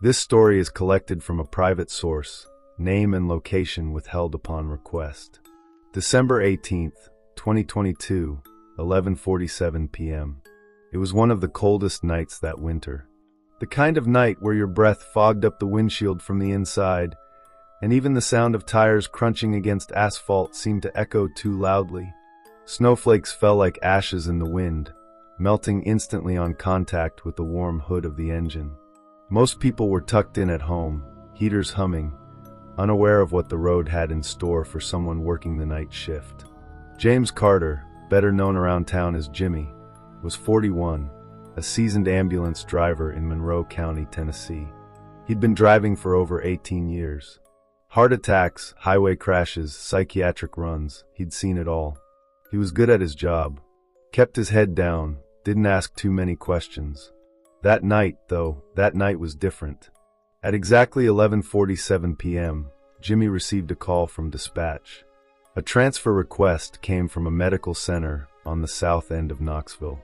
This story is collected from a private source, name and location withheld upon request. December 18th, 2022, 11:47 p.m. It was one of the coldest nights that winter. The kind of night where your breath fogged up the windshield from the inside, and even the sound of tires crunching against asphalt seemed to echo too loudly. Snowflakes fell like ashes in the wind, melting instantly on contact with the warm hood of the engine. Most people were tucked in at home, heaters humming, unaware of what the road had in store for someone working the night shift. James Carter, better known around town as Jimmy, was 41, a seasoned ambulance driver in Monroe County, Tennessee. He'd been driving for over 18 years. Heart attacks, highway crashes, psychiatric runs, he'd seen it all. He was good at his job, kept his head down, didn't ask too many questions. That night, though, that night was different. At exactly 11:47 p.m., Jimmy received a call from dispatch. A transfer request came from a medical center on the south end of Knoxville.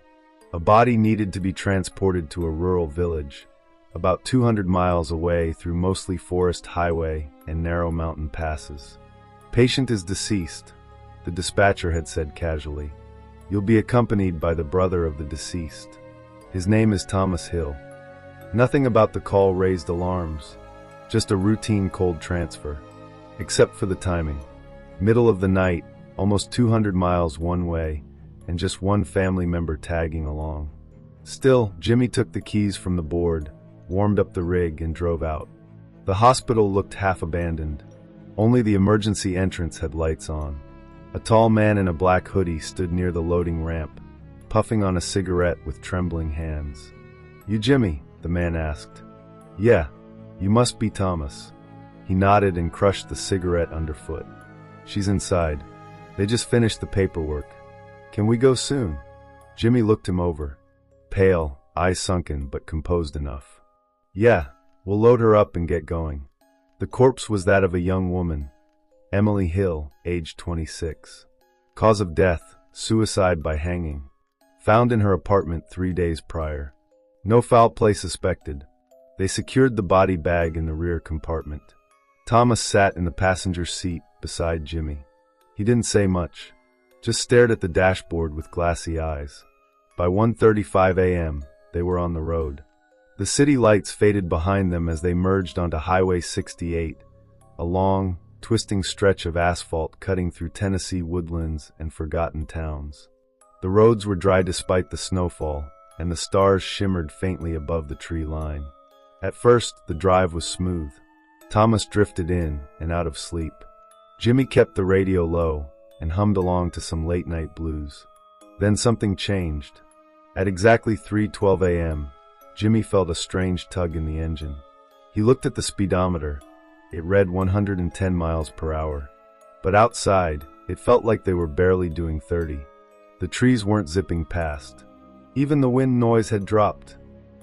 A body needed to be transported to a rural village, about 200 miles away through mostly forest highway and narrow mountain passes. "Patient is deceased," the dispatcher had said casually. "You'll be accompanied by the brother of the deceased. His name is Thomas Hill." Nothing about the call raised alarms, just a routine cold transfer, except for the timing. Middle of the night, almost 200 miles one way, and just one family member tagging along. Still, Jimmy took the keys from the board, warmed up the rig, and drove out. The hospital looked half abandoned. Only the emergency entrance had lights on. A tall man in a black hoodie stood near the loading ramp, puffing on a cigarette with trembling hands. "You Jimmy?" the man asked. "Yeah, you must be Thomas." He nodded and crushed the cigarette underfoot. "She's inside. They just finished the paperwork. Can we go soon?" Jimmy looked him over. Pale, eyes sunken, but composed enough. "Yeah, we'll load her up and get going." The corpse was that of a young woman, Emily Hill, age 26. Cause of death, suicide by hanging. Found in her apartment 3 days prior. No foul play suspected. They secured the body bag in the rear compartment. Thomas sat in the passenger seat beside Jimmy. He didn't say much, just stared at the dashboard with glassy eyes. By 1:35 a.m., they were on the road. The city lights faded behind them as they merged onto Highway 68, a long, twisting stretch of asphalt cutting through Tennessee woodlands and forgotten towns. The roads were dry despite the snowfall, and the stars shimmered faintly above the tree line. At first, the drive was smooth. Thomas drifted in and out of sleep. Jimmy kept the radio low and hummed along to some late-night blues. Then something changed. At exactly 3:12 a.m., Jimmy felt a strange tug in the engine. He looked at the speedometer. It read 110 miles per hour. But outside, it felt like they were barely doing 30. The trees weren't zipping past. Even the wind noise had dropped.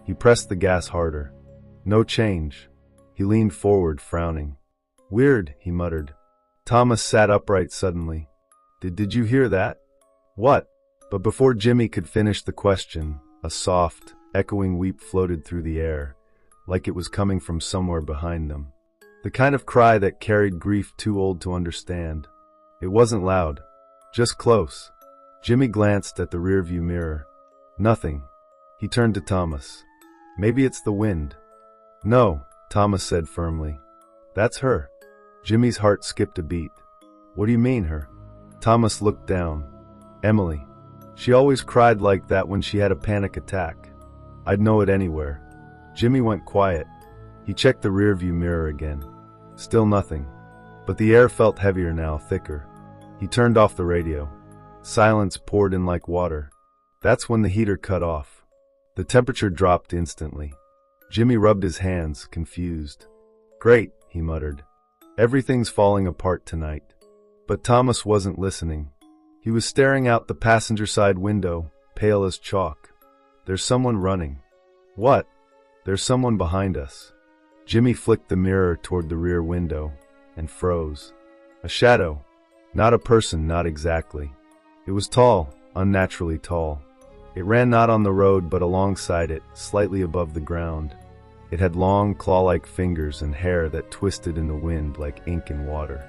He pressed the gas harder. No change. He leaned forward, frowning. "Weird," he muttered. Thomas sat upright suddenly. Did you hear that?" "What?" But before Jimmy could finish the question, a soft, echoing weep floated through the air, like it was coming from somewhere behind them. The kind of cry that carried grief too old to understand. It wasn't loud, just close. Jimmy glanced at the rearview mirror. Nothing. He turned to Thomas. "Maybe it's the wind." "No," Thomas said firmly. "That's her." Jimmy's heart skipped a beat. "What do you mean, her?" Thomas looked down. "Emily. She always cried like that when she had a panic attack. I'd know it anywhere." Jimmy went quiet. He checked the rearview mirror again. Still nothing. But the air felt heavier now, thicker. He turned off the radio. Silence poured in like water. That's when the heater cut off. The temperature dropped instantly. Jimmy rubbed his hands, confused. "Great," he muttered. "Everything's falling apart tonight." But Thomas wasn't listening. He was staring out the passenger side window, pale as chalk. "There's someone running." "What?" "There's someone behind us." Jimmy flicked the mirror toward the rear window and froze. A shadow. Not a person, not exactly. It was tall, unnaturally tall. It ran not on the road but alongside it, slightly above the ground. It had long, claw-like fingers and hair that twisted in the wind like ink in water.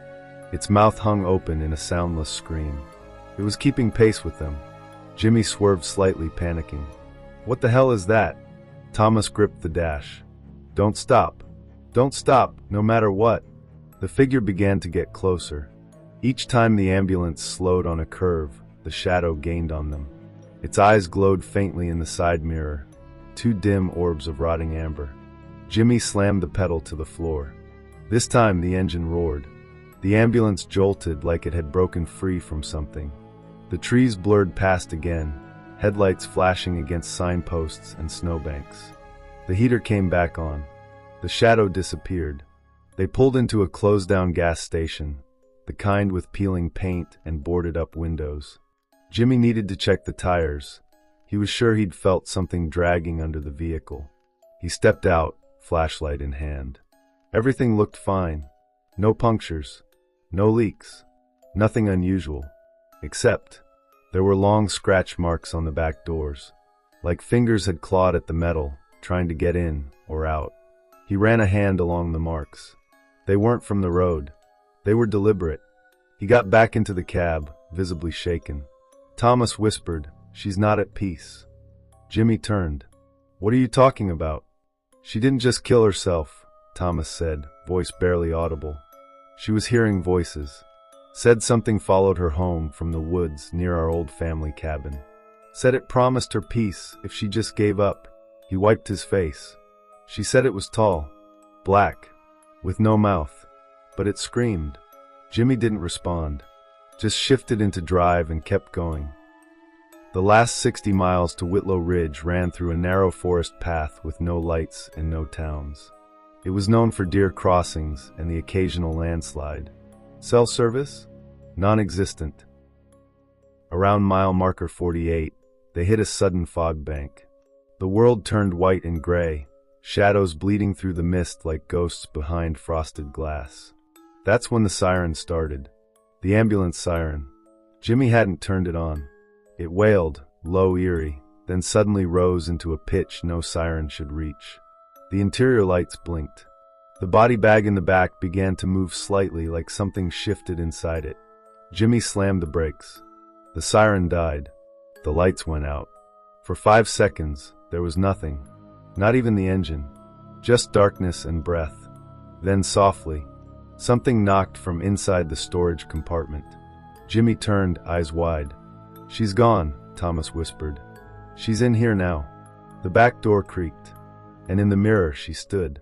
Its mouth hung open in a soundless scream. It was keeping pace with them. Jimmy swerved slightly, panicking. "What the hell is that?" Thomas gripped the dash. "Don't stop. Don't stop, no matter what." The figure began to get closer. Each time the ambulance slowed on a curve, the shadow gained on them. Its eyes glowed faintly in the side mirror, two dim orbs of rotting amber. Jimmy slammed the pedal to the floor. This time the engine roared. The ambulance jolted like it had broken free from something. The trees blurred past again, headlights flashing against signposts and snowbanks. The heater came back on. The shadow disappeared. They pulled into a closed-down gas station, the kind with peeling paint and boarded-up windows. Jimmy needed to check the tires. He was sure he'd felt something dragging under the vehicle. He stepped out, flashlight in hand. Everything looked fine. No punctures, no leaks, nothing unusual. Except, there were long scratch marks on the back doors, like fingers had clawed at the metal, trying to get in or out. He ran a hand along the marks. They weren't from the road. They were deliberate. He got back into the cab, visibly shaken. Thomas whispered, "She's not at peace." Jimmy turned. "What are you talking about?" "She didn't just kill herself," Thomas said, voice barely audible. "She was hearing voices. Said something followed her home from the woods near our old family cabin. Said it promised her peace if she just gave up." He wiped his face. "She said it was tall, black, with no mouth, but it screamed." Jimmy didn't respond, just shifted into drive and kept going. The last 60 miles to Whitlow Ridge ran through a narrow forest path with no lights and no towns. It was known for deer crossings and the occasional landslide. Cell service? Non-existent. Around mile marker 48, they hit a sudden fog bank. The world turned white and gray, shadows bleeding through the mist like ghosts behind frosted glass. That's when the siren started. The ambulance siren. Jimmy hadn't turned it on. It wailed, low, eerie, then suddenly rose into a pitch no siren should reach. The interior lights blinked. The body bag in the back began to move slightly like something shifted inside it. Jimmy slammed the brakes. The siren died. The lights went out. For 5 seconds, there was nothing. Not even the engine. Just darkness and breath. Then softly, something knocked from inside the storage compartment. Jimmy turned, eyes wide. "She's gone," Thomas whispered. "She's in here now." The back door creaked, and in the mirror she stood.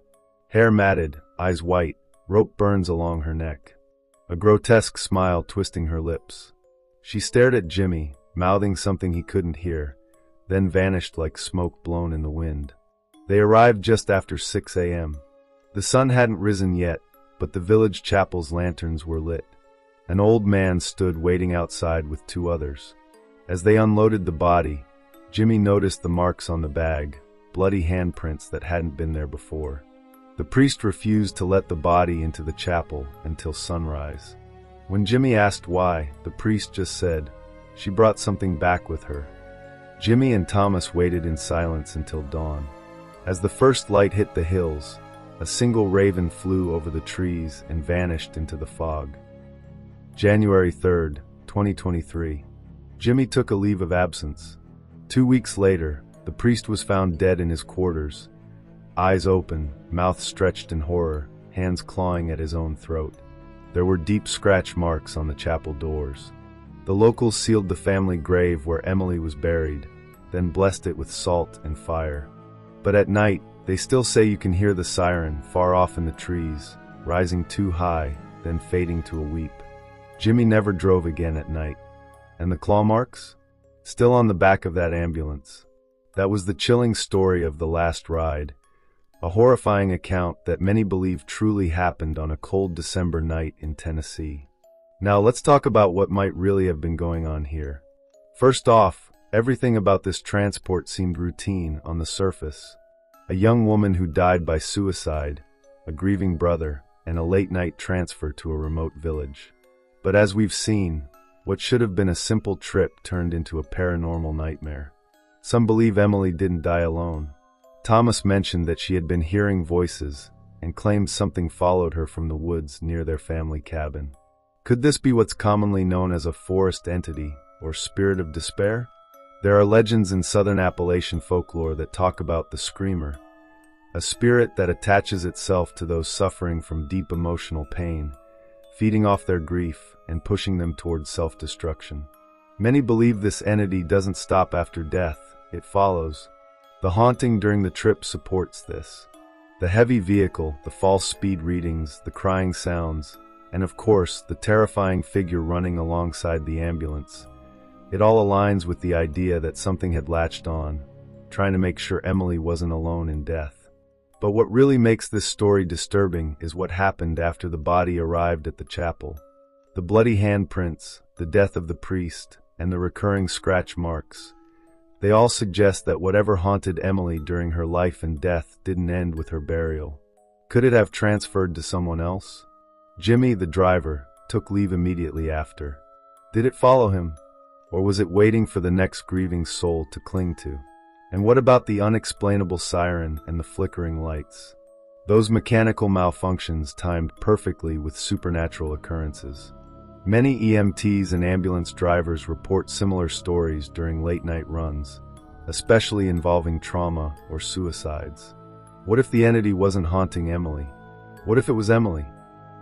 Hair matted, eyes white, rope burns along her neck. A grotesque smile twisting her lips. She stared at Jimmy, mouthing something he couldn't hear, then vanished like smoke blown in the wind. They arrived just after 6 a.m. The sun hadn't risen yet, but the village chapel's lanterns were lit. An old man stood waiting outside with 2 others. As they unloaded the body, Jimmy noticed the marks on the bag, bloody handprints that hadn't been there before. The priest refused to let the body into the chapel until sunrise. When Jimmy asked why, the priest just said, "She brought something back with her." Jimmy and Thomas waited in silence until dawn. As the first light hit the hills, a single raven flew over the trees and vanished into the fog. January 3rd, 2023. Jimmy took a leave of absence. 2 weeks later, the priest was found dead in his quarters, eyes open, mouth stretched in horror, hands clawing at his own throat. There were deep scratch marks on the chapel doors. The locals sealed the family grave where Emily was buried, then blessed it with salt and fire. But at night, they still say you can hear the siren far off in the trees, rising too high, then fading to a weep. Jimmy never drove again at night. And the claw marks? Still on the back of that ambulance. That was the chilling story of the last ride. A horrifying account that many believe truly happened on a cold December night in Tennessee. Now let's talk about what might really have been going on here. First off, everything about this transport seemed routine on the surface. A young woman who died by suicide, a grieving brother, and a late-night transfer to a remote village. But as we've seen, what should have been a simple trip turned into a paranormal nightmare. Some believe Emily didn't die alone. Thomas mentioned that she had been hearing voices and claimed something followed her from the woods near their family cabin. Could this be what's commonly known as a forest entity or spirit of despair? There are legends in southern Appalachian folklore that talk about the screamer, a spirit that attaches itself to those suffering from deep emotional pain, feeding off their grief and pushing them towards self-destruction. Many believe this entity doesn't stop after death, it follows. The haunting during the trip supports this. The heavy vehicle, the false speed readings, the crying sounds, and of course, the terrifying figure running alongside the ambulance. It all aligns with the idea that something had latched on, trying to make sure Emily wasn't alone in death. But what really makes this story disturbing is what happened after the body arrived at the chapel. The bloody handprints, the death of the priest, and the recurring scratch marks. They all suggest that whatever haunted Emily during her life and death didn't end with her burial. Could it have transferred to someone else? Jimmy, the driver, took leave immediately after. Did it follow him? Or was it waiting for the next grieving soul to cling to? And what about the unexplainable siren and the flickering lights? Those mechanical malfunctions timed perfectly with supernatural occurrences. Many EMTs and ambulance drivers report similar stories during late-night runs, especially involving trauma or suicides. What if the entity wasn't haunting Emily? What if it was Emily?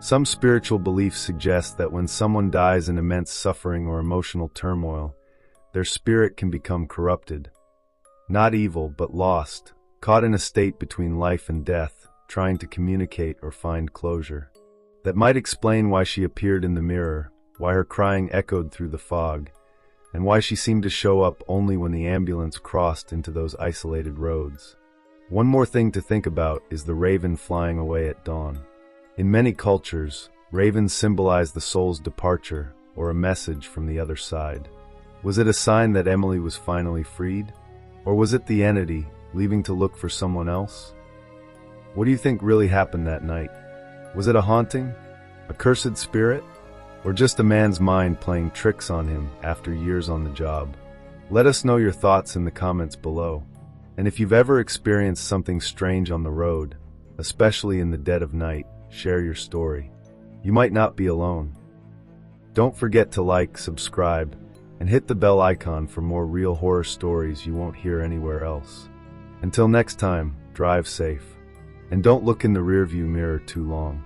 Some spiritual beliefs suggest that when someone dies in immense suffering or emotional turmoil, their spirit can become corrupted. Not evil, but lost, caught in a state between life and death, trying to communicate or find closure. That might explain why she appeared in the mirror, why her crying echoed through the fog, and why she seemed to show up only when the ambulance crossed into those isolated roads. One more thing to think about is the raven flying away at dawn. In many cultures, ravens symbolize the soul's departure or a message from the other side. Was it a sign that Emily was finally freed? Or was it the entity leaving to look for someone else? What do you think really happened that night? Was it a haunting? A cursed spirit? Or just a man's mind playing tricks on him after years on the job? Let us know your thoughts in the comments below. And if you've ever experienced something strange on the road, especially in the dead of night, share your story. You might not be alone. Don't forget to like, subscribe, and hit the bell icon for more real horror stories you won't hear anywhere else. Until next time, drive safe. And don't look in the rearview mirror too long.